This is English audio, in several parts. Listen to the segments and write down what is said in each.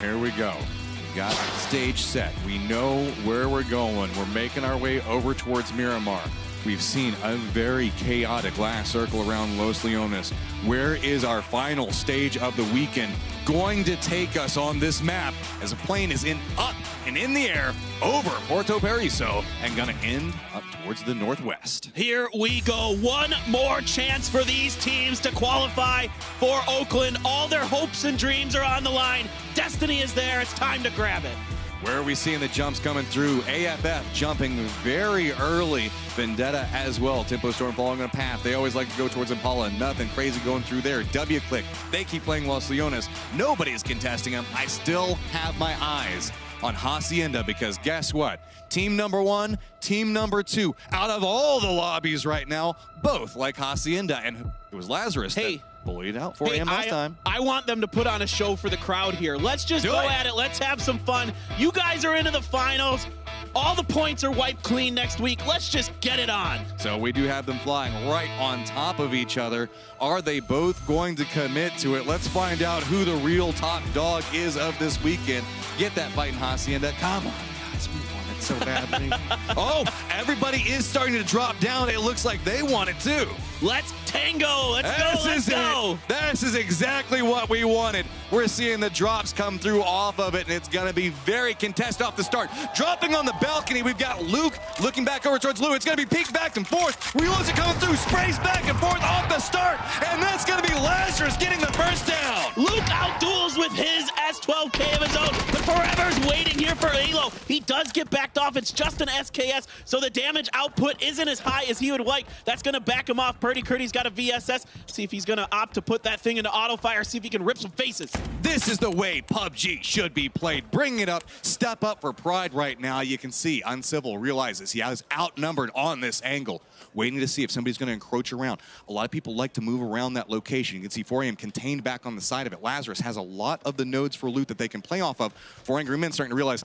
Here we go. We got stage set. We know where we're going. We're making our way over towards Miramar. We've seen a very chaotic last circle around Los Leones. Where is our final stage of the weekend going to take us on this map as a plane is up and in the air over Puerto Paraiso and gonna end up towards the northwest. Here we go. One more chance for these teams to qualify for Oakland. All their hopes and dreams are on the line. Destiny is there. It's time to grab it. Where are we seeing the jumps coming through? AFF jumping very early. Vendetta as well. Tempo Storm following a path. They always like to go towards Impala. Nothing crazy going through there. W-Click. They keep playing Los Leones. Nobody's contesting them. I still have my eyes on Hacienda because guess what? Team number one, team number two. Out of all the lobbies right now, both like Hacienda. And it was Lazarus that bullied out 4 a.m. last time. I want them to put on a show for the crowd here. Let's just go at it. Let's have some fun. You guys are into the finals. All the points are wiped clean next week. Let's just get it on. So we do have them flying right on top of each other. Are they both going to commit to it? Let's find out who the real top dog is of this weekend. Get that fight in Hacienda. Come on, guys. We want it so badly. Oh, everybody is starting to drop down. It looks like they want it too. Let's tango. Let's go. This is exactly what we wanted. We're seeing the drops come through off of it, and it's going to be very contested off the start. Dropping on the balcony, we've got Luke looking back over towards Lou. It's going to be peeked back and forth. Reloads it coming through, sprays back and forth off the start, and that's going to be Lazarus getting the first down. Luke outduels with his S12K of his own, but Forever's waiting here for Alo. He does get backed off. It's just an SKS, so the damage output isn't as high as he would like. That's going to back him off. Purdy Curdy's got a VSS. See if he's going to opt to put that thing into auto fire, see if he can rip some faces. This is the way PUBG should be played. Bring it up, step up for pride right now. You can see Uncivil realizes he is outnumbered on this angle, waiting to see if somebody's going to encroach around. A lot of people like to move around that location. You can see 4AM contained back on the side of it. Lazarus has a lot of the nodes for loot that they can play off of. 4 Angry Men starting to realize,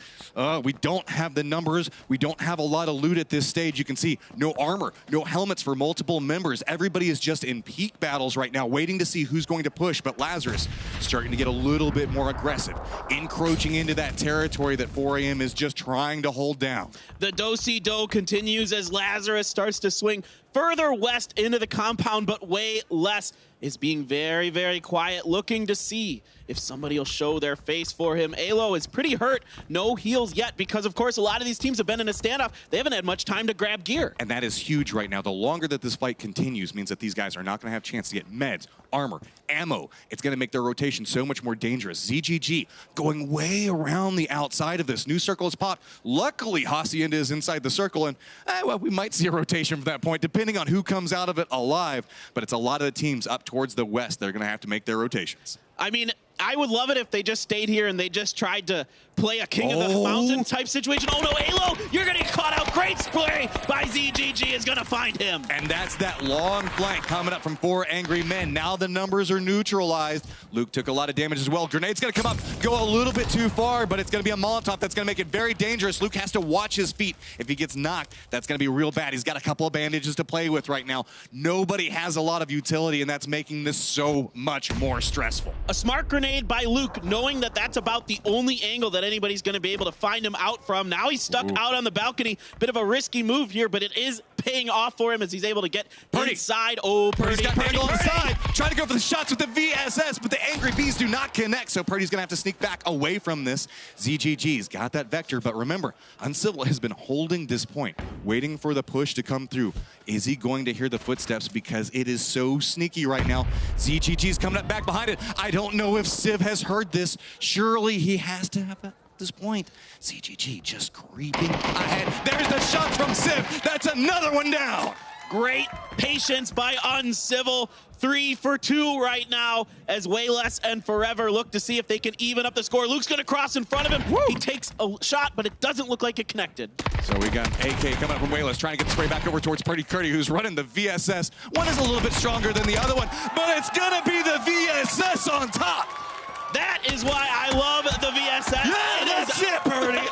we don't have the numbers. We don't have a lot of loot at this stage. You can see no armor, no helmets for multiple members. Everybody is just in peak battles right now, waiting to see who's going to push. But Lazarus starting to get a little bit more aggressive, encroaching into that territory that 4AM is just trying to hold down. The do-si-do continues as Lazarus starts to swing further west into the compound, but way less. Is being very, very quiet, looking to see if somebody will show their face for him. Alo is pretty hurt. No heals yet because, of course, a lot of these teams have been in a standoff. They haven't had much time to grab gear. And that is huge right now. The longer that this fight continues means that these guys are not going to have a chance to get meds, armor, ammo. It's going to make their rotation so much more dangerous. ZGG going way around the outside of this. New circle is popped. Luckily, Hacienda is inside the circle, and well, we might see a rotation from that point, depending on who comes out of it alive. But it's a lot of the teams up towards the west that are going to have to make their rotations. I mean, I would love it if they just stayed here and they just tried to play a King of the Mountain type situation. Oh no, Alo, you're gonna get caught out. Great spray by ZGG is gonna find him. And that's that long flank coming up from 4 Angry Men. Now the numbers are neutralized. Luke took a lot of damage as well. Grenade's gonna come up, go a little bit too far, but it's gonna be a Molotov that's gonna make it very dangerous. Luke has to watch his feet. If he gets knocked, that's gonna be real bad. He's got a couple of bandages to play with right now. Nobody has a lot of utility, and that's making this so much more stressful. A smart grenade by Luke, knowing that that's about the only angle that anybody's going to be able to find him out from. Now he's stuck out on the balcony. Bit of a risky move here, but it is paying off for him as he's able to get inside. Oh, Purdy's got an angle on the side. Trying to go for the shots with the VSS, but the Angry Bees do not connect, so Purdy's going to have to sneak back away from this. ZGG's got that vector, but remember, Uncivil has been holding this point, waiting for the push to come through. Is he going to hear the footsteps? Because it is so sneaky right now. ZGG's coming up back behind it. I don't know if Civ has heard this. Surely he has to have at this point. ZGG just creeping ahead. There's the shot from Civ. That's another one down. Great patience by Uncivil. 3 for 2 right now as Wayless and Forever look to see if they can even up the score. Luke's gonna cross in front of him. He takes a shot, but it doesn't look like it connected. So we got an AK coming up from Wayless, trying to get the spray back over towards Purdy Curdy, who's running the VSS. One is a little bit stronger than the other one, but it's gonna be the VSS on top. That is why I love the VSS. Yeah, that's it, Purdy.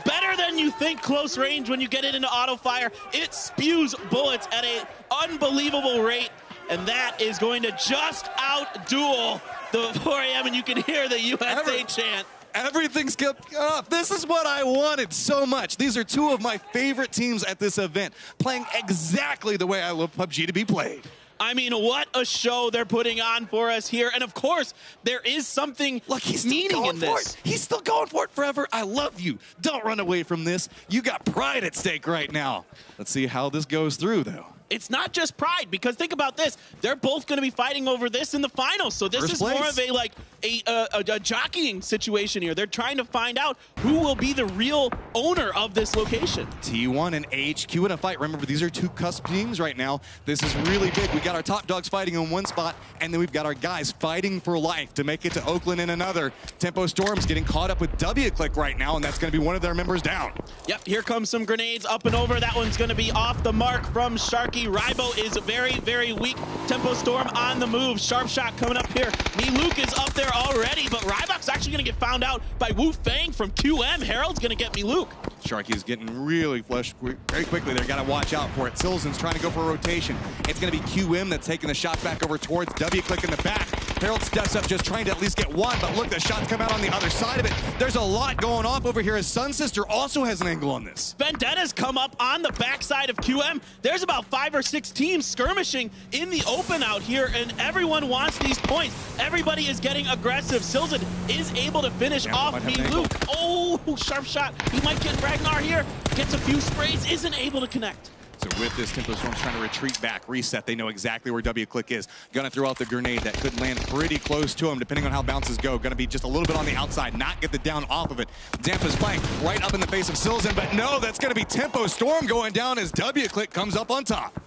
Better than you think close range when you get it into auto fire. It spews bullets at an unbelievable rate, and that is going to just outduel the 4 a.m. and you can hear the USA chant. Everything's up. This is what I wanted so much. These are two of my favorite teams at this event, playing exactly the way I love PUBG to be played. I mean, what a show they're putting on for us here. And of course, there is something meaning in this. He's still going for it forever. I love you. Don't run away from this. You got pride at stake right now. Let's see how this goes through, though. It's not just pride, because think about this. They're both going to be fighting over this in the finals. So this is more of a jockeying situation here. They're trying to find out who will be the real owner of this location. T1 and HQ in a fight. Remember, these are two cusp teams right now. This is really big. We got our top dogs fighting in one spot, and then we've got our guys fighting for life to make it to Oakland in another. Tempo Storm's getting caught up with W-Click right now, and that's going to be one of their members down. Yep, here comes some grenades up and over. That one's going to be off the mark from Sharky. Rybo is very, very weak. Tempo Storm on the move. Sharp shot coming up here. Miluke is up there already, but Rybok's actually going to get found out by Wu Fang from QM. Harold's going to get Miluke. Sharky's getting really flushed very quickly there. Got to watch out for it. Silzen's trying to go for a rotation. It's going to be QM that's taking the shot back over towards W-Click in the back. Harold steps up just trying to at least get one, but look, the shots come out on the other side of it. There's a lot going off over here as Sun Sister also has an angle on this. Vendetta's come up on the backside of QM. There's about 5 or 6 teams skirmishing in the open out here, and everyone wants these points. Everybody is getting aggressive. Silzen is able to finish off Miluke. Oh, sharp shot. He might get Ragnar here. Gets a few sprays, isn't able to connect. So with this, Tempo Storm's trying to retreat back, reset. They know exactly where W-Click is. Gonna throw out the grenade that could land pretty close to him, depending on how bounces go. Gonna be just a little bit on the outside, not get the down off of it. Zampa's playing right up in the face of Silzen, but no, that's gonna be Tempo Storm going down as W-Click comes up on top.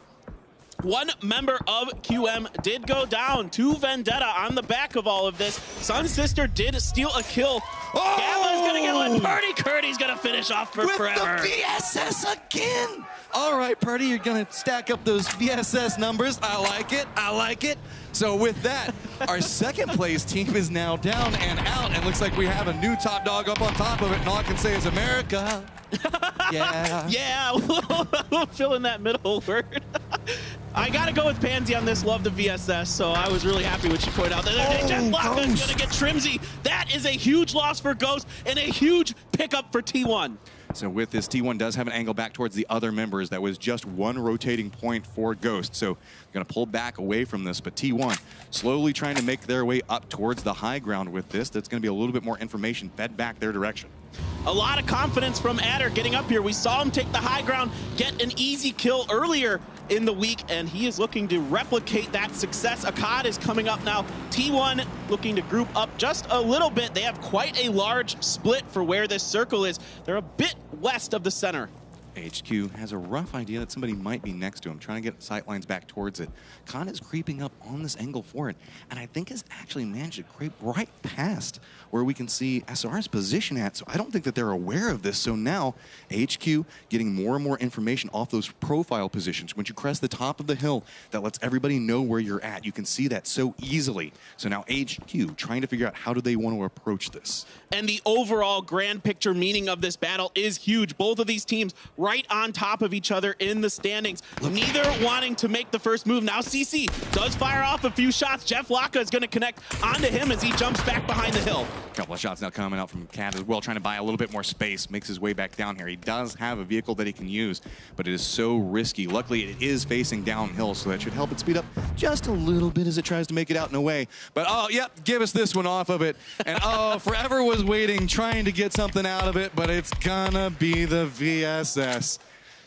One member of QM did go down to Vendetta on the back of all of this. Sun Sister did steal a kill. Oh! Gamma's gonna get one. Purdy Curdy's gonna finish off for forever. With the VSS again! All right, Purdy, you're gonna stack up those VSS numbers. I like it, I like it. So with that, our second place team is now down and out, and looks like we have a new top dog up on top of it, and all I can say is America. Yeah. Yeah, fill in that middle word. I gotta go with Pansy on this. Love the VSS, so I was really happy when she pointed out that Jeff Locke's gonna get Trimsy. That is a huge loss for Ghost and a huge pickup for T1. So with this, T1 does have an angle back towards the other members. That was just one rotating point for Ghost. So going to pull back away from this, but T1 slowly trying to make their way up towards the high ground with this. That's going to be a little bit more information fed back their direction. A lot of confidence from Adder getting up here. We saw him take the high ground, get an easy kill earlier in the week, and he is looking to replicate that success. Akkad is coming up now. T1 looking to group up just a little bit. They have quite a large split for where this circle is. They're a bit west of the center. HQ has a rough idea that somebody might be next to him, trying to get sight lines back towards it. Khan is creeping up on this angle for it, and I think has actually managed to creep right past where we can see SR's position at, so I don't think that they're aware of this. So now, HQ getting more and more information off those profile positions. Once you crest the top of the hill, that lets everybody know where you're at. You can see that so easily. So now HQ trying to figure out how do they want to approach this. And the overall grand picture meaning of this battle is huge. Both of these teams right on top of each other in the standings. Neither wanting to make the first move. Now CC does fire off a few shots. Jeff Locke is going to connect onto him as he jumps back behind the hill. A couple of shots now coming out from Cat as well, trying to buy a little bit more space, makes his way back down here. He does have a vehicle that he can use, but it is so risky. Luckily, it is facing downhill, so that should help it speed up just a little bit as it tries to make it out in a way. But oh, yep, give us this one off of it. And oh, Forever was waiting, trying to get something out of it, but it's gonna be the VSS.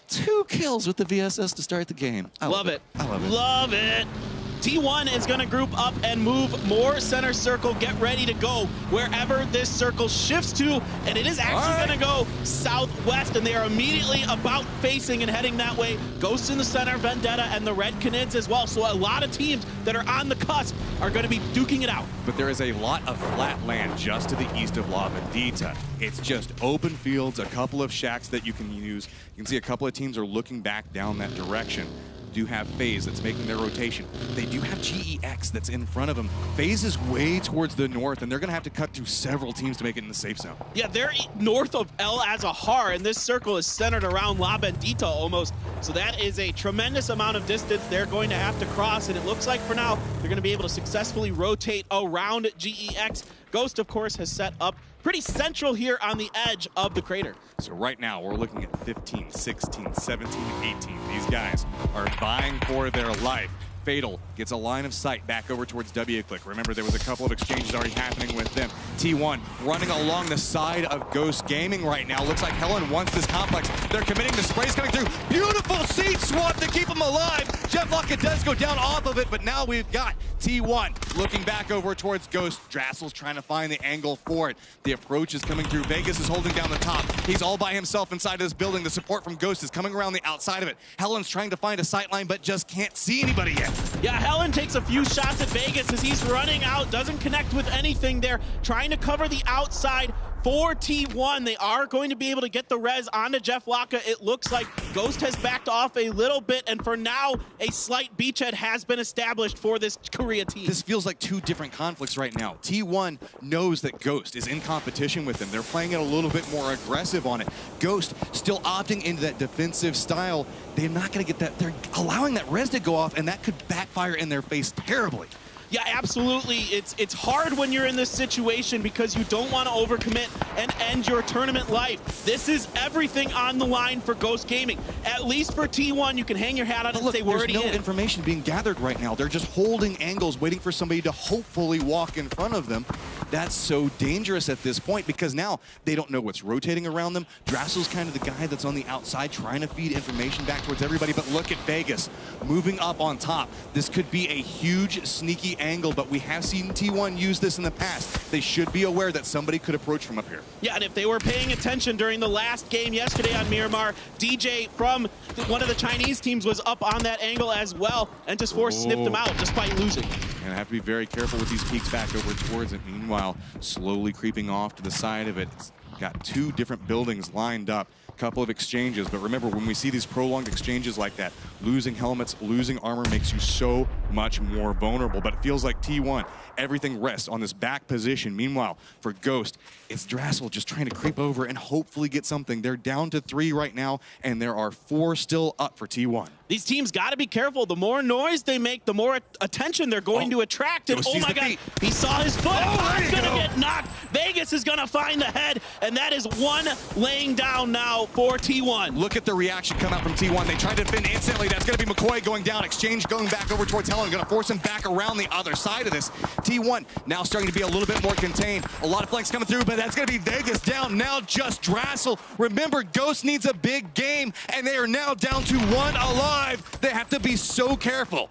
2 kills with the VSS to start the game. I love it. I love it. Love it. T1 is going to group up and move more center circle. Get ready to go wherever this circle shifts to, and it is actually going to go southwest, and they are immediately about facing and heading that way. Ghost in the center, Vendetta, and the Red Canids as well. So a lot of teams that are on the cusp are going to be duking it out. But there is a lot of flat land just to the east of Lavandita. It's just open fields, a couple of shacks that you can use. You can see a couple of teams are looking back down that direction. do have FaZe that's making their rotation. They do have GEX that's in front of them. FaZe is way towards the north, and they're going to have to cut through several teams to make it in the safe zone. Yeah, they're north of El Azahar, and this circle is centered around La Bendita almost. So that is a tremendous amount of distance they're going to have to cross, and it looks like for now they're going to be able to successfully rotate around GEX. Ghost, of course, has set up pretty central here on the edge of the crater. So right now we're looking at 15, 16, 17, 18. These guys are vying for their life. Fatal gets a line of sight back over towards WClick. Remember, there was a couple of exchanges already happening with them. T1 running along the side of Ghost Gaming right now. Looks like Helen wants this complex. They're committing the sprays coming through. Beautiful seed swap to keep him alive. Jeff Lockett does go down off of it, but now we've got T1 looking back over towards Ghost. Drassel's trying to find the angle for it. The approach is coming through. Vegas is holding down the top. He's all by himself inside of this building. The support from Ghost is coming around the outside of it. Helen's trying to find a sight line, but just can't see anybody yet. Yeah, Helen takes a few shots at Vegas as he's running out, doesn't connect with anything there, trying to cover the outside for T1. They are going to be able to get the res onto Jeff Laka. It looks like Ghost has backed off a little bit, and for now, a slight beachhead has been established for this Korea team. This feels like two different conflicts right now. T1 knows that Ghost is in competition with them. They're playing it a little bit more aggressive on it. Ghost still opting into that defensive style. They're not going to get that. They're allowing that res to go off, and that could backfire in their face terribly. Yeah, absolutely. It's hard when you're in this situation because you don't want to overcommit and end your tournament life. This is everything on the line for Ghost Gaming. At least for T1, you can hang your hat on it and say we're already in. There's no information being gathered right now. They're just holding angles, waiting for somebody to hopefully walk in front of them. That's so dangerous at this point because now they don't know what's rotating around them. Drassel's kind of the guy that's on the outside trying to feed information back towards everybody, but look at Vegas moving up on top. This could be a huge, sneaky angle, but we have seen T1 use this in the past. They should be aware that somebody could approach from up here. Yeah, and if they were paying attention during the last game yesterday on Miramar, DJ from one of the Chinese teams was up on that angle as well, and just sniffed them out despite losing. And I have to be very careful with these peeks back over towards it. Meanwhile, slowly creeping off to the side of it. It's got two different buildings lined up. Couple of exchanges, but remember, when we see these prolonged exchanges like that, losing helmets, losing armor makes you so much more vulnerable. But it feels like T1, everything rests on this back position. Meanwhile, for Ghost, it's Drassel just trying to creep over and hopefully get something. They're down to 3 right now, and there are 4 still up for T1. These teams got to be careful. The more noise they make, the more attention they're going to attract. And oh my God, he saw his foot. He's going to get knocked. Vegas is going to find the head, and that is one laying down now for T1. Look at the reaction come out from T1. They tried to defend instantly. That's going to be McCoy going down. Exchange going back over towards Helen. Going to force him back around the other side of this. T1 now starting to be a little bit more contained. A lot of flanks coming through, but that's going to be Vegas down. Now just Drassel. Remember, Ghost needs a big game, and they are now down to 1 alive. They have to be so careful.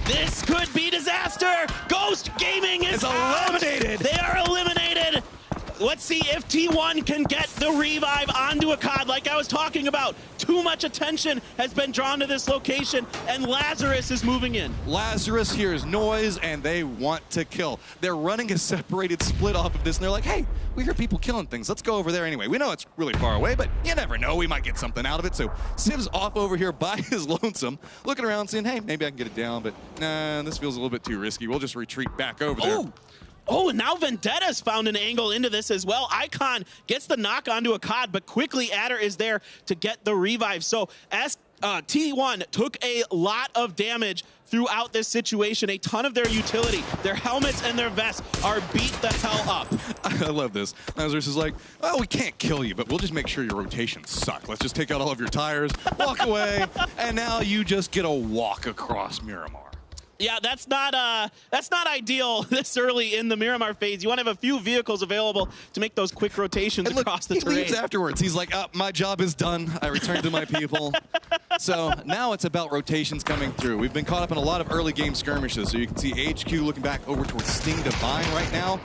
This could be disaster. Ghost Gaming is eliminated. They are eliminated. Let's see if T1 can get the revive onto a COD like I was talking about. Too much attention has been drawn to this location, and Lazarus is moving in. Lazarus hears noise, and they want to kill. They're running a separated split off of this, and they're like, hey, we hear people killing things. Let's go over there anyway. We know it's really far away, but you never know. We might get something out of it. So Siv's off over here by his lonesome, looking around, saying, hey, maybe I can get it down, but nah, this feels a little bit too risky. We'll just retreat back over there. Oh, and now Vendetta's found an angle into this as well. Icon gets the knock onto a COD, but quickly Adder is there to get the revive. So as T1 took a lot of damage throughout this situation, a ton of their utility, their helmets and their vests are beat the hell up. I love this. Lazarus is like, well, we can't kill you, but we'll just make sure your rotations suck. Let's just take out all of your tires, walk away, and now you just get a walk across Miramar. Yeah, that's not ideal this early in the Miramar phase. You want to have a few vehicles available to make those quick rotations across the terrain. He leaves afterwards. He's like, my job is done. I return to my people. So now it's about rotations coming through. We've been caught up in a lot of early game skirmishes. So you can see HQ looking back over towards Sting Divine right now.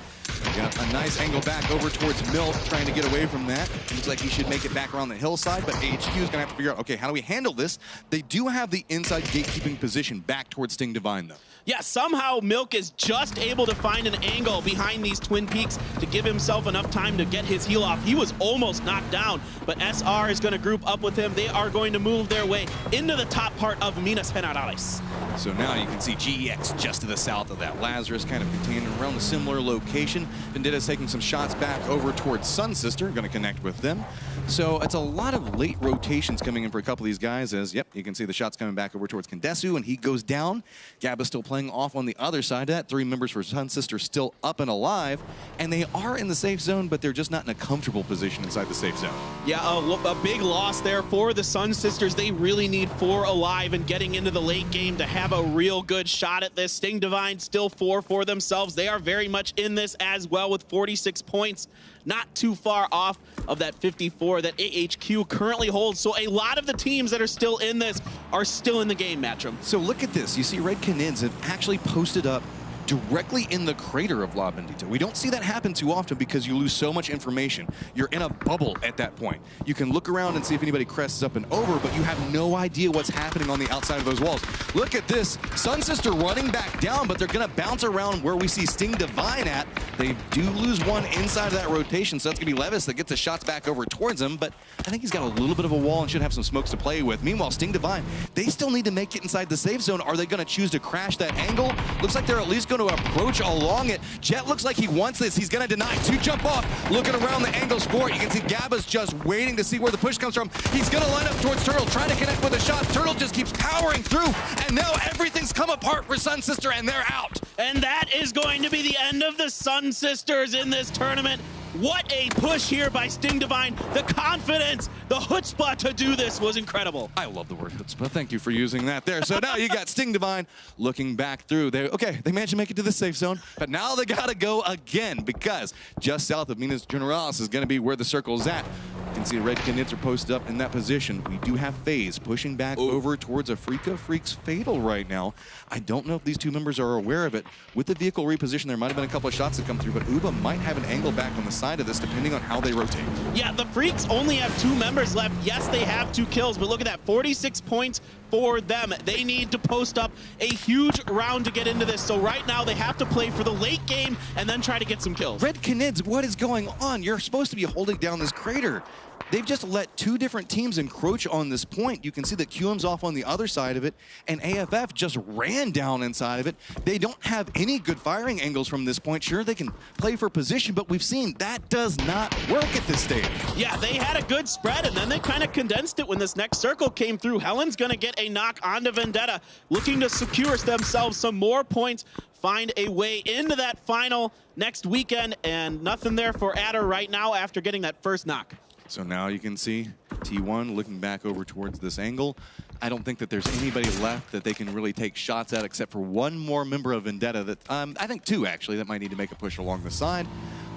Got a nice angle back over towards Milk, trying to get away from that. Looks like he should make it back around the hillside, but HQ is going to have to figure out, okay, how do we handle this? They do have the inside gatekeeping position back towards Sting Divine, though. Yeah, somehow Milk is just able to find an angle behind these Twin Peaks to give himself enough time to get his heal off. He was almost knocked down, but SR is going to group up with him. They are going to move their their way into the top part of Minas Generales. So now you can see GEX just to the south of that. Lazarus kind of contained around a similar location. Vendetta's taking some shots back over towards Sun Sister, going to connect with them. So it's a lot of late rotations coming in for a couple of these guys as, yep, you can see the shots coming back over towards Kendesu, and he goes down. Gabba's still playing off on the other side of that. 3 members for Sun Sister still up and alive, and they are in the safe zone, but they're just not in a comfortable position inside the safe zone. Yeah, a big loss there for the Sun Sisters. They really need 4 alive and getting into the late game to have a real good shot at this. Sting Divine still 4 for themselves. They are very much in this as well with 46 points. Not too far off of that 54 that AHQ currently holds. So a lot of the teams that are still in this are still in the game, Matcham. So look at this. You see Red Canids have actually posted up directly in the crater of La Bendita. We don't see that happen too often because you lose so much information. You're in a bubble at that point. You can look around and see if anybody crests up and over, but you have no idea what's happening on the outside of those walls. Look at this. Sun Sister running back down, but they're going to bounce around where we see Sting Divine at. They do lose one inside of that rotation, so that's going to be Levis that gets the shots back over towards him, but I think he's got a little bit of a wall and should have some smokes to play with. Meanwhile, Sting Divine, they still need to make it inside the safe zone. Are they going to choose to crash that angle? Looks like they're at least going to approach along it. Jet looks like he wants this. He's going to deny. 2 jump off, looking around the angles for it. You can see Gabba's just waiting to see where the push comes from. He's going to line up towards Turtle, trying to connect with a shot. Turtle just keeps powering through, and now everything's come apart for Sun Sister, and they're out. And that is going to be the end of the Sun Sisters in this tournament. What a push here by Sting Divine. The confidence, the chutzpah to do this was incredible. I love the word chutzpah. Thank you for using that there. So now you got Sting Divine looking back through. They managed to make it to the safe zone, but now they got to go again because just south of Minas Generales is going to be where the circle's at. You can see Red Canids are posted up in that position. We do have FaZe pushing back over towards Afrika Freaks Fatal right now. I don't know if these 2 members are aware of it. With the vehicle reposition, there might have been a couple of shots that come through, but Uba might have an angle back on the side of this depending on how they rotate. Yeah, the Freaks only have 2 members left. Yes, they have 2 kills, but look at that, 46 points for them. They need to post up a huge round to get into this. So right now they have to play for the late game and then try to get some kills. Red Canids, what is going on? You're supposed to be holding down this crater. They've just let 2 different teams encroach on this point. You can see that QM's off on the other side of it, and AFF just ran down inside of it. They don't have any good firing angles from this point. Sure, they can play for position, but we've seen that does not work at this stage. Yeah, they had a good spread, and then they kind of condensed it when this next circle came through. Helen's going to get a knock onto Vendetta, looking to secure themselves some more points, find a way into that final next weekend, and nothing there for Adder right now after getting that first knock. So now you can see T1 looking back over towards this angle. I don't think that there's anybody left that they can really take shots at except for 1 more member of Vendetta that, I think 2 actually, that might need to make a push along the side.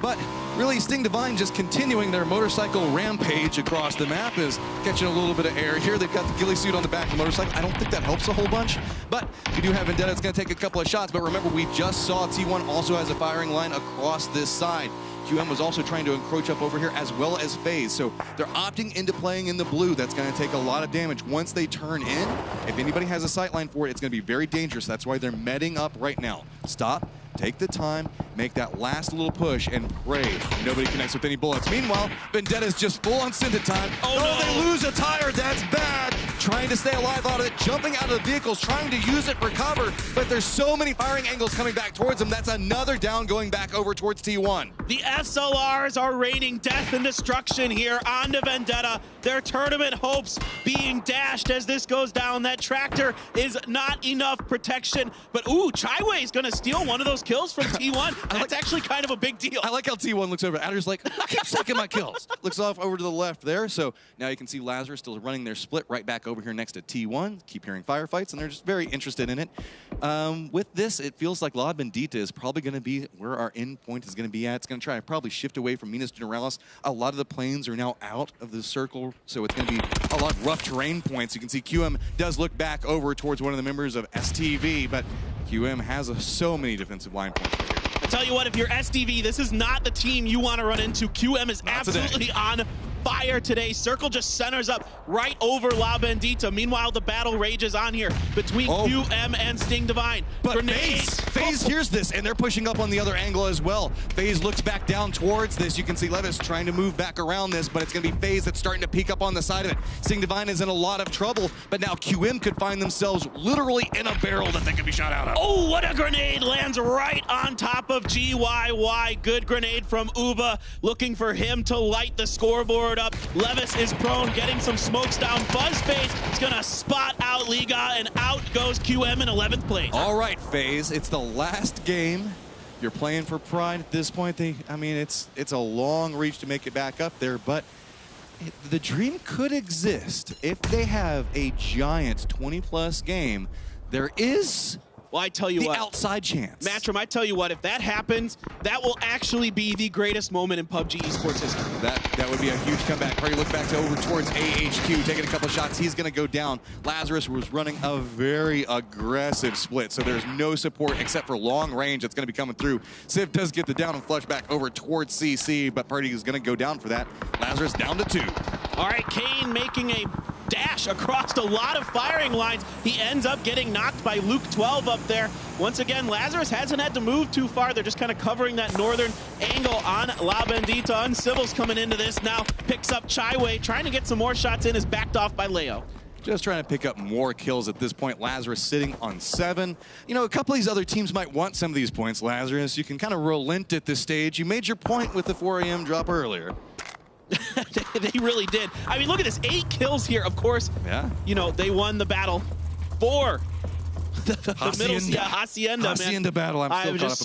But really, Sting Divine just continuing their motorcycle rampage across the map is catching a little bit of air here. They've got the ghillie suit on the back of the motorcycle. I don't think that helps a whole bunch, but we do have Vendetta. It's going to take a couple of shots, but remember, we just saw T1 also has a firing line across this side. QM was also trying to encroach up over here as well as FaZe. So they're opting into playing in the blue. That's going to take a lot of damage. Once they turn in, if anybody has a sight line for it, it's going to be very dangerous. That's why they're medding up right now. Stop, take the time, make that last little push, and pray nobody connects with any bullets. Meanwhile, Vendetta's just full on Synta time. Oh, no. They lose a tire. That's bad. Trying to stay alive out of it, jumping out of the vehicles, trying to use it for cover, but there's so many firing angles coming back towards them. That's another down going back over towards T1. The SLRs are raining death and destruction here onto Vendetta. Their tournament hopes being dashed as this goes down. That tractor is not enough protection, but ooh, Chaiwei is going to steal one of those kills from T1. That's actually kind of a big deal. I like how T1 looks over. Adder's like, keep taking my kills. Looks off over to the left there. So now you can see Lazarus still running their split right back over here next to T1. Keep hearing firefights, and they're just very interested in it. With this, it feels like La Bendita is probably going to be where our end point is going to be at. It's going to try to probably shift away from Minas Generalis. A lot of the planes are now out of the circle, so it's going to be a lot of rough terrain points. You can see QM does look back over towards one of the members of STV, but QM has so many defensive line points right here. I tell you what, if you're STV, this is not the team you want to run into. QM is absolutely on fire today. Circle just centers up right over La Bandita. Meanwhile, the battle rages on here between QM and Sting Divine. But Grenades. FaZe hears this, and they're pushing up on the other angle as well. FaZe looks back down towards this. You can see Levis trying to move back around this, but it's going to be FaZe that's starting to peek up on the side of it. Sting Divine is in a lot of trouble, but now QM could find themselves literally in a barrel that they could be shot out of. Oh, what a grenade lands right on top of GYY. Good grenade from Uba, looking for him to light the scoreboard up. Levis is prone, getting some smokes down. Fuzzface is gonna spot out Liga, and out goes QM in 11th place. All right, FaZe, it's the last game. You're playing for Pride at this point. I mean, it's a long reach to make it back up there, but the dream could exist if they have a giant 20-plus game. There is well, I tell you the what, outside chance. Matchroom, I tell you what, if that happens, that will actually be the greatest moment in PUBG esports history. That would be a huge comeback. Probably look back to over towards AHQ, taking a couple shots. He's going to go down. Lazarus was running a very aggressive split, so there's no support except for long range that's going to be coming through. Civ does get the down and flush back over towards CC, but Purdy is going to go down for that. Lazarus down to 2. All right, Kane making a dash across a lot of firing lines. He ends up getting knocked by Luke 12 up there. Once again, Lazarus hasn't had to move too far. They're just kind of covering that northern angle on La Bandita. Uncivil's coming into this now. Picks up Chaiwei, trying to get some more shots in, is backed off by Leo. Just trying to pick up more kills at this point. Lazarus sitting on 7. You know, a couple of these other teams might want some of these points, Lazarus. You can kind of relent at this stage. You made your point with the 4 AM drop earlier. They really did. I mean, look at this, 8 kills here. Of course, yeah. You know, they won the battle for the middle Hacienda, man. Hacienda battle. I'm just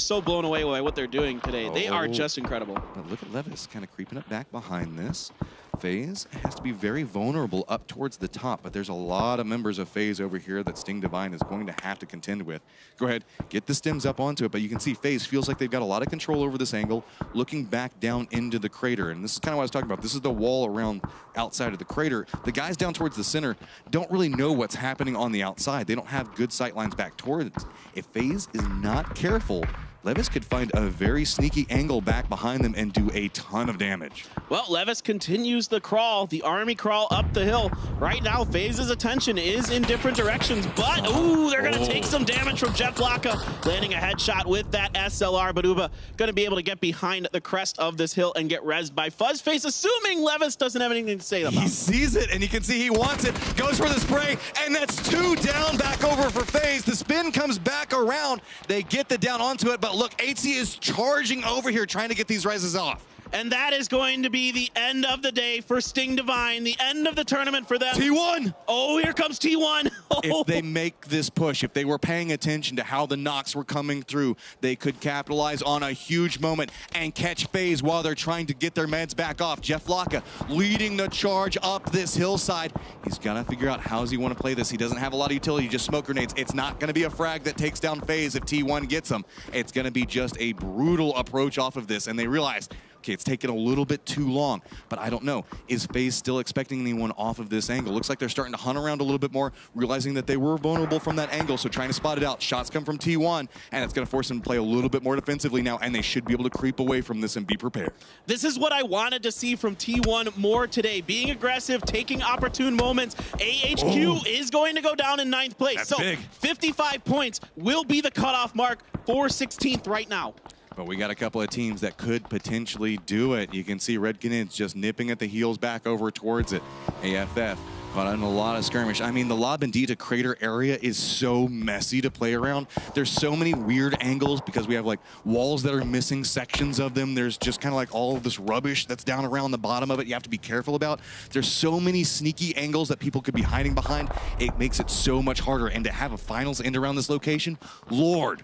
so blown away by what they're doing today. They are just incredible. But look at Levis kind of creeping up back behind this. FaZe has to be very vulnerable up towards the top, but there's a lot of members of FaZe over here that Sting Divine is going to have to contend with. Go ahead, get the stims up onto it, but you can see FaZe feels like they've got a lot of control over this angle, looking back down into the crater. And this is kind of what I was talking about. This is the wall around outside of the crater. The guys down towards the center don't really know what's happening on the outside. They don't have good sight lines back towards. If FaZe is not careful, Levis could find a very sneaky angle back behind them and do a ton of damage. Well, Levis continues the crawl, the army crawl up the hill. Right now, FaZe's attention is in different directions, but ooh, they're gonna take some damage from Jeff Laka, landing a headshot with that SLR. But Uba gonna be able to get behind the crest of this hill and get rezzed by Fuzzface, assuming Levis doesn't have anything to say about it. He sees it, and you can see he wants it, goes for the spray, and that's 2 down back over for FaZe. The spin comes back around. They get the down onto it, but look, HC is charging over here trying to get these rises off. And that is going to be the end of the day for Sting Divine, the end of the tournament for them. T1! Oh, here comes T1. If they make this push, if they were paying attention to how the knocks were coming through, they could capitalize on a huge moment and catch FaZe while they're trying to get their meds back off. Jeff Laka leading the charge up this hillside. He's got to figure out how does he want to play this. He doesn't have a lot of utility, just smoke grenades. It's not going to be a frag that takes down FaZe if T1 gets them. It's going to be just a brutal approach off of this, and they realize, okay, it's taken a little bit too long, but I don't know. Is FaZe still expecting anyone off of this angle? Looks like they're starting to hunt around a little bit more, realizing that they were vulnerable from that angle, so trying to spot it out. Shots come from T1, and it's going to force them to play a little bit more defensively now, and they should be able to creep away from this and be prepared. This is what I wanted to see from T1 more today. Being aggressive, taking opportune moments. AHQ is going to go down in 9th place. That's so big. 55 points will be the cutoff mark for 16th right now. But we got a couple of teams that could potentially do it. You can see Red Canids just nipping at the heels back over towards it. AFF caught in a lot of skirmish. I mean, the La Bandita crater area is so messy to play around. There's so many weird angles because we have like walls that are missing sections of them. There's just kind of like all of this rubbish that's down around the bottom of it you have to be careful about. There's so many sneaky angles that people could be hiding behind. It makes it so much harder. And to have a finals end around this location, Lord,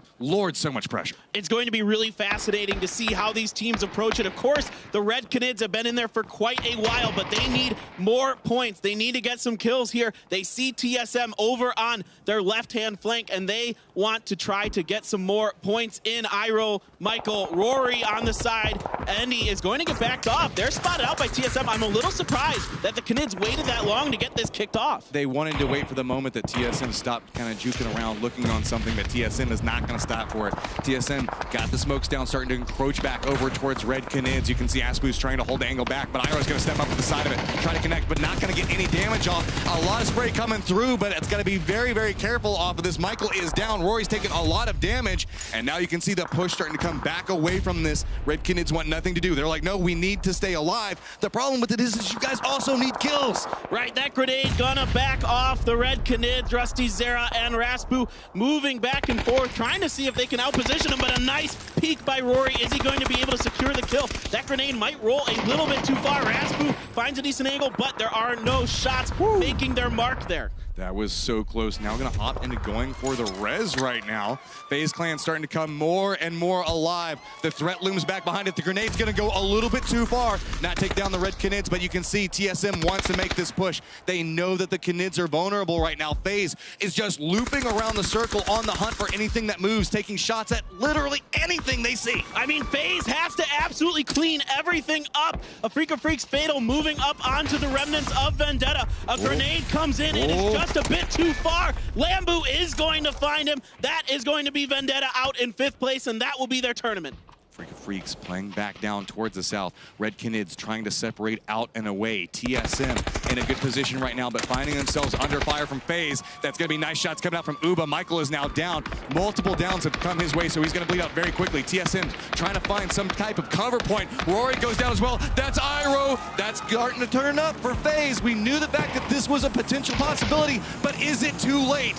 so much pressure. It's going to be really fascinating to see how these teams approach it. Of course, the Red Canids have been in there for quite a while, but they need more points. They need to get some kills here. They see TSM over on their left-hand flank, and they want to try to get some more points in. Iroh, Michael, Rory on the side. Andy is going to get backed off. They're spotted out by TSM. I'm a little surprised that the Canids waited that long to get this kicked off. They wanted to wait for the moment that TSM stopped kind of juking around, looking on something that TSM is not going to stop for it. TSM got the smokes down, starting to encroach back over towards Red Canids. You can see Aspu's trying to hold the angle back, but Iroh's going to step up to the side of it, trying to connect, but not going to get any damage off. A lot of spray coming through, but it's got to be very, very careful off of this. Michael is down. Rory's taking a lot of damage, and now you can see the push starting to come back away from this. Red Canids want nothing to do. They're like, no, we need to stay alive. The problem with it is you guys also need kills. Right, that grenade gonna back off the Red Canids. Rusty, Zera, and Raspu moving back and forth, trying to see if they can outposition him, but a nice peek by Rory. Is he going to be able to secure the kill? That grenade might roll a little bit too far. Raspu finds a decent angle, but there are no shots making their mark there. That was so close. Now going to opt into going for the res right now. FaZe Clan starting to come more and more alive. The threat looms back behind it. The grenade's going to go a little bit too far. Not take down the Red Canids, but you can see TSM wants to make this push. They know that the Canids are vulnerable right now. FaZe is just looping around the circle on the hunt for anything that moves, taking shots at literally anything they see. I mean, FaZe has to absolutely clean everything up. A Freak of Freaks Fatal moving up onto the remnants of Vendetta. A grenade comes in. It is just a bit too far. Lambu is going to find him. That is going to be Vendetta out in 5th place, and that will be their tournament. Freak of Freaks playing back down towards the south. Red Canids trying to separate out and away. TSM in a good position right now, but finding themselves under fire from FaZe. That's going to be nice shots coming out from Uba. Michael is now down. Multiple downs have come his way, so he's going to bleed out very quickly. TSM trying to find some type of cover point. Rory goes down as well. That's Iroh. That's starting to turn up for FaZe. We knew the fact that this was a potential possibility, but is it too late?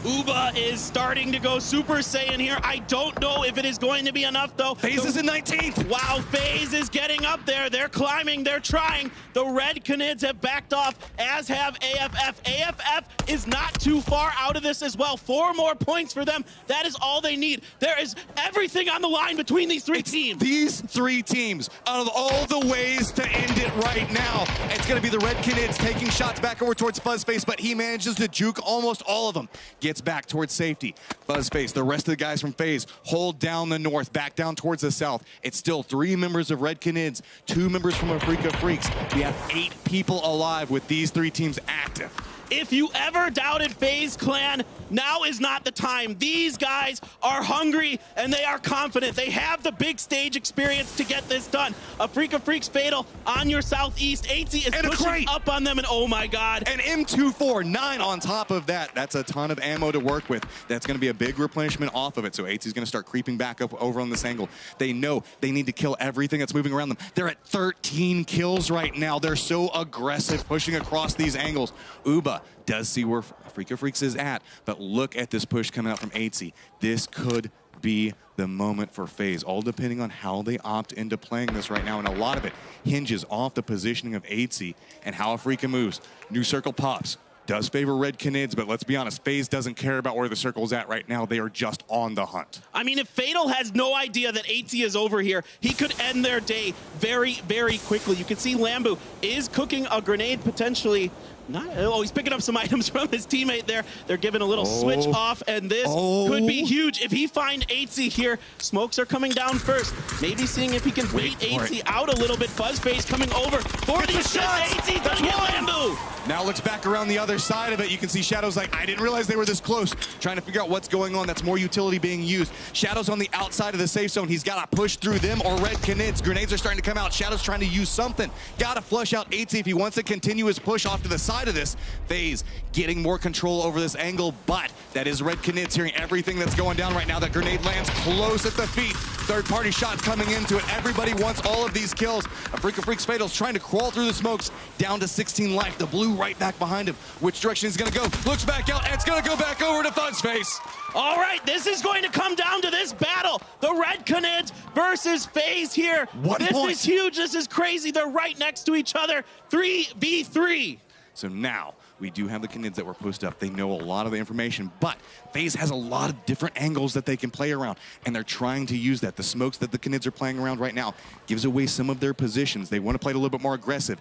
Uba is starting to go Super Saiyan here. I don't know if it is going to be enough, though. FaZe is in 19th. Wow, FaZe is getting up there. They're climbing. They're trying. The Red Canids have backed off, as have AFF. AFF is not too far out of this as well. 4 more points for them. That is all they need. There is everything on the line between these three teams. These 3 teams, out of all the ways to end it right now, it's going to be the Red Canids taking shots back over towards Fuzzface, but he manages to juke almost all of them. Gets back towards safety. Fuzzface, the rest of the guys from FaZe hold down the north, back down towards the south. It's still 3 members of Red Canids, 2 members from a Freak of Freaks. We have 8 people alive with these 3 teams active. If you ever doubted FaZe Clan, now is not the time. These guys are hungry and they are confident. They have the big stage experience to get this done. A Freak of Freaks Fatal on your southeast. 80 is pushing up on them, and oh my god. And M249 on top of that. That's a ton of ammo to work with. That's going to be a big replenishment off of it. So 80 is going to start creeping back up over on this angle. They know they need to kill everything that's moving around them. They're at 13 kills right now. They're so aggressive pushing across these angles. Uba does see where Freak of Freaks is at, but look at this push coming out from 80. This could be the moment for FaZe, all depending on how they opt into playing this right now, and a lot of it hinges off the positioning of 80 and how Afrika moves. New circle pops. Does favor Red Canids, but let's be honest, FaZe doesn't care about where the circle's at right now. They are just on the hunt. I mean, if Fatal has no idea that 80 is over here, he could end their day very, very quickly. You can see Lambu is cooking a grenade potentially. He's picking up some items from his teammate there. They're giving a little switch off, and this could be huge. If he finds 80 here, smokes are coming down first. Maybe seeing if he can bait 80 out a little bit. Fuzzface coming over for the shot. 80 gonna get Lambu. Now looks back around the other side of it. You can see Shadow's like, I didn't realize they were this close. Trying to figure out what's going on. That's more utility being used. Shadow's on the outside of the safe zone. He's got to push through them or Red Canids. Grenades are starting to come out. Shadow's trying to use something. Got to flush out 80 if he wants to continue his push off to the side of this. FaZe getting more control over this angle, but that is Red Canids hearing everything that's going down right now. That grenade lands close at the feet. Third-party shots coming into it. Everybody wants all of these kills. A Freak of Freaks Fatal's trying to crawl through the smokes. Down to 16 life. The blue right back behind him. Which direction is going to go? Looks back out, and it's going to go back over to Fuzzface. All right, this is going to come down to this battle. The Red Canids versus FaZe here. This is huge. This is crazy. They're right next to each other. 3v3. So now we do have the Canids that were posted up. They know a lot of the information, but FaZe has a lot of different angles that they can play around, and they're trying to use that. The smokes that the Canids are playing around right now gives away some of their positions. They want to play it a little bit more aggressive.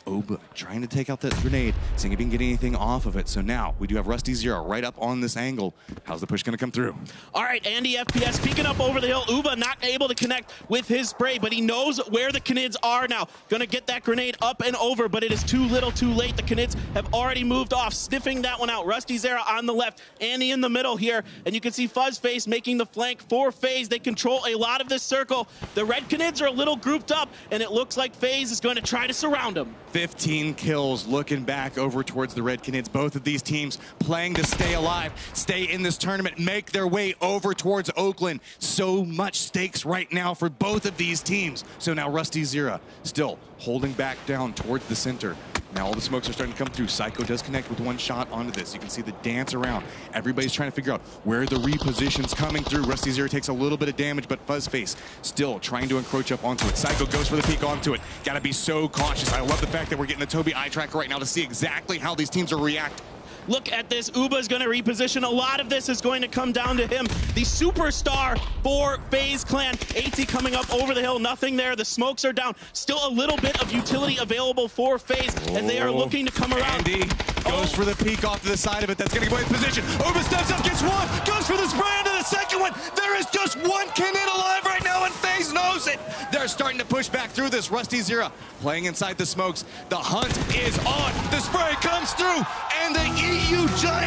Oba trying to take out that grenade, seeing if he can get anything off of it. So now we do have Rusty Zero right up on this angle. How's the push going to come through? All right, Andy FPS peeking up over the hill. Uba not able to connect with his spray, but he knows where the Canids are now. Gonna get that grenade up and over, but it is too little too late. The Canids have already moved off, sniffing that one out. Rusty Zero on the left, Andy in the middle here, and you can see Fuzzface making the flank for FaZe. They control a lot of this circle. The red Canids are a little grouped up, and it looks like FaZe is going to try to surround them. 15 kills looking back over towards the red Canids. Both of these teams playing to stay alive, stay in this tournament, make their way over towards Oakland. So much stakes right now for both of these teams. So now Rusty Zero still holding back down towards the center. Now all the smokes are starting to come through. Psycho does connect with one shot onto this. You can see the dance around. Everybody's trying to figure out where the reposition's coming through. Rusty Zero takes a little bit of damage, but Fuzzface still trying to encroach up onto it. Psycho goes for the peek onto it. Gotta be so cautious. I love the fact that we're getting the Toby eye tracker right now to see exactly how these teams are reacting. Look at this. Uba is going to reposition. A lot of this is going to come down to him. The superstar for FaZe Clan. AT coming up over the hill. Nothing there. The smokes are down. Still a little bit of utility available for FaZe as they are looking to come around. Andy goes for the peek off to the side of it. That's going to go in position. Uba steps up, gets one. Goes for the spray into the second one. There is just one Canid alive right now, and FaZe knows it. They're starting to push back through this. Rusty Zero playing inside the smokes. The hunt is on. The spray comes through, and the EU Giant